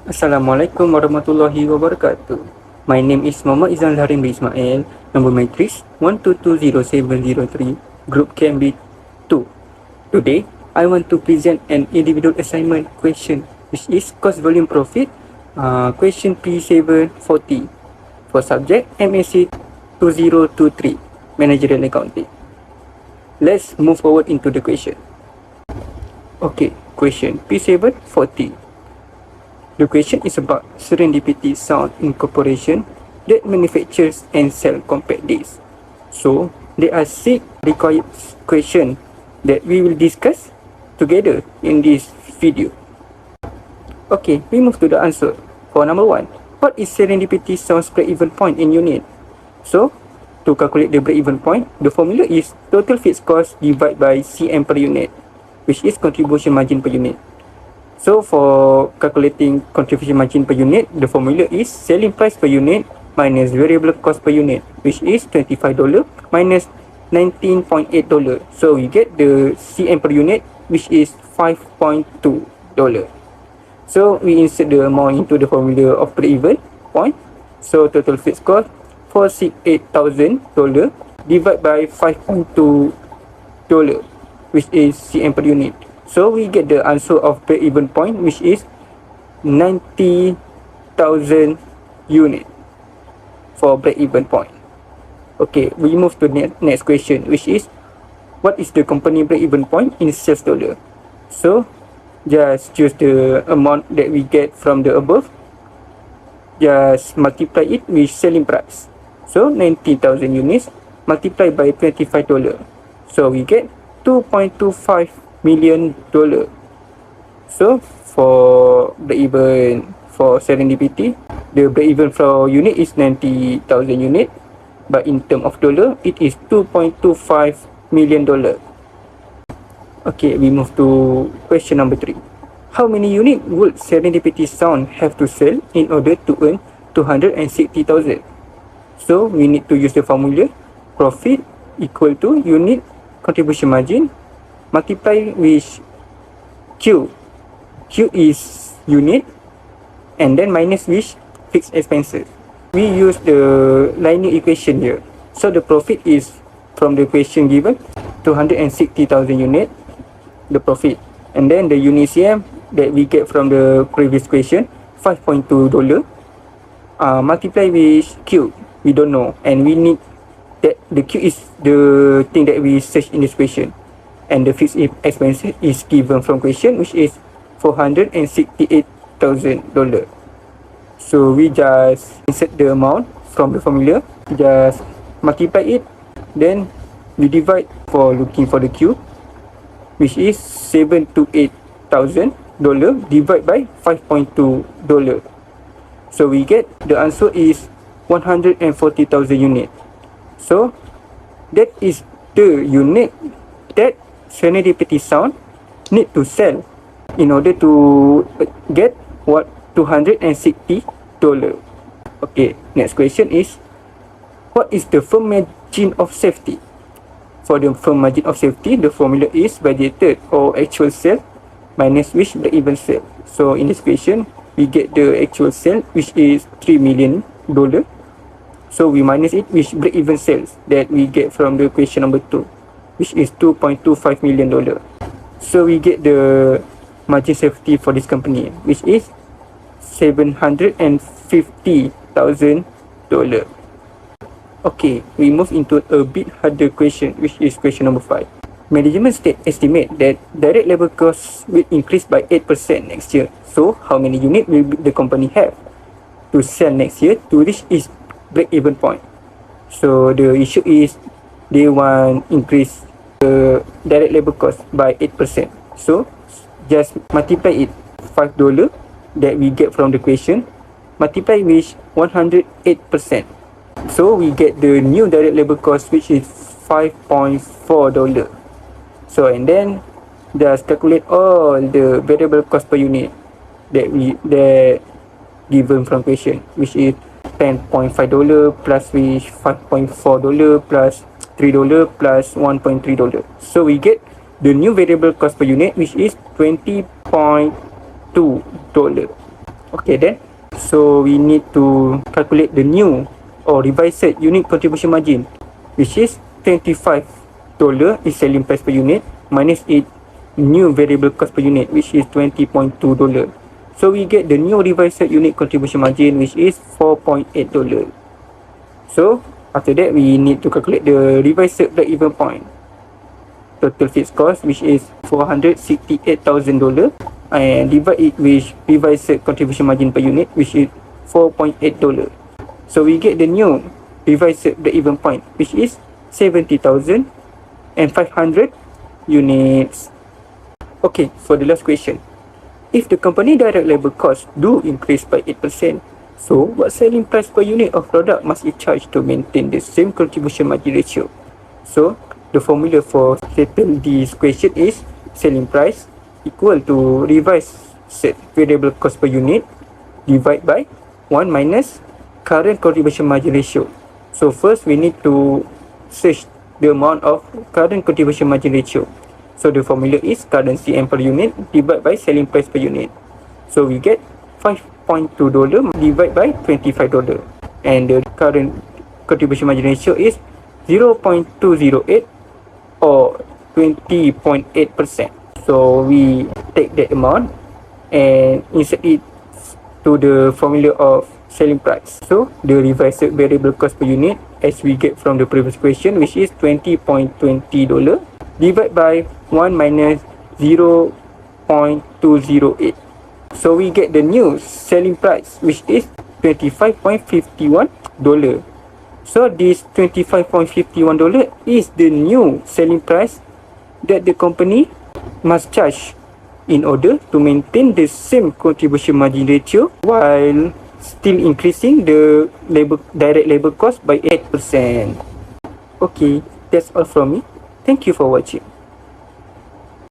Assalamualaikum warahmatullahi wabarakatuh. My name is Eizlan Zaharin bin Ismail, number matrix 1220703, group KMB2. Today, I want to present an individual assignment question, which is cost volume profit, question P7-40 for subject MAC2023, managerial accounting. Let's move forward into the question. Okay, question P7-40. The question is about Serendipity Sound Incorporation that manufactures and sells compact discs. So, there are 6 required questions that we will discuss together in this video. Okay, we move to the answer. For number 1, what is Serendipity Sound's break-even point in unit? So, to calculate the break-even point, the formula is total fixed cost divided by CM per unit, which is contribution margin per unit. So for calculating contribution margin per unit, the formula is selling price per unit minus variable cost per unit, which is $25 minus $19.8. So we get the CM per unit, which is $5.2. So we insert the amount into the formula of break-even point. So total fixed cost $468,000 divided by $5.2, which is CM per unit. So we get the answer of break-even point, which is 90,000 unit for break-even point. Okay, we move to the next question, which is what is the company break-even point in sales dollar? So just choose the amount that we get from the above, just multiply it with selling price. So 90,000 units multiplied by $25. So we get $2.25 million. So for break-even for Serendipity, the break-even for unit is 90,000 unit, but in term of dollar, it is $2.25 million. Okay, we move to question number 3. How many unit would Serendipity Sound have to sell in order to earn 260,000? So we need to use the formula profit equal to unit contribution margin multiply with Q. Q is unit and then minus with fixed expenses. We use the linear equation here. So the profit is from the equation given 260,000 unit, the profit, and then the unit CM that we get from the previous question $5.2 multiply with Q. We don't know, and we need that the Q is the thing that we search in this question, and the fixed expenses is given from question, which is $468,000. So we just insert the amount from the formula, just multiply it, then we divide for looking for the Q, which is $728,000 divided by $5.2. So we get the answer is 140,000 unit. So that is the unit that Serendipity Sound need to sell in order to get what $260. Okay, next question is what is the firm margin of safety? For the firm margin of safety, the formula is budgeted or actual sale minus which break-even sale. So in this question, we get the actual sale, which is $3 million. So we minus it with break-even sales that we get from the question number 2, which is $2.25 million. So we get the margin safety for this company, which is $750,000. Okay, we move into a bit harder question, which is question number 5. Management estimate that direct labor costs will increase by 8% next year. So how many units will the company have to sell next year to reach its break-even point? So the issue is they want increase the direct labor cost by 8%. So just multiply it $5 that we get from the question, multiply with 108%. So we get the new direct labor cost, which is $5.4. So and then just calculate all the variable cost per unit that given from question, which is $10.5 plus with $5.4 plus $3 plus $1.3. So we get the new variable cost per unit, which is $20.2. Okay then, so we need to calculate the new or revised unit contribution margin, which is $25 is selling price per unit minus its new variable cost per unit, which is $20.2. So we get the new revised unit contribution margin, which is $4.8. So after that, we need to calculate the revised break-even point. Total fixed cost, which is $468,000, and divide it with revised contribution margin per unit, which is $4.8. So we get the new revised break-even point, which is 70,500 units. Okay, for the last question. If the company direct labor costs do increase by 8%, so what selling price per unit of product must it charge to maintain the same contribution margin ratio? So the formula for settle this question is selling price equal to revised variable cost per unit divided by 1 minus current contribution margin ratio. So first we need to search the amount of current contribution margin ratio. So the formula is current CM per unit divided by selling price per unit. So we get $5.2 divided by $25, and the current contribution margin ratio is 0.208 or 20.8%. So we take that amount and insert it to the formula of selling price. So the revised variable cost per unit, as we get from the previous question, which is $20.20, divided by 1 minus 0.208. So we get the new selling price, which is $25.51. So this $25.51 is the new selling price that the company must charge in order to maintain the same contribution margin ratio while still increasing the direct labor cost by 8%. Okay, that's all from me. Thank you for watching.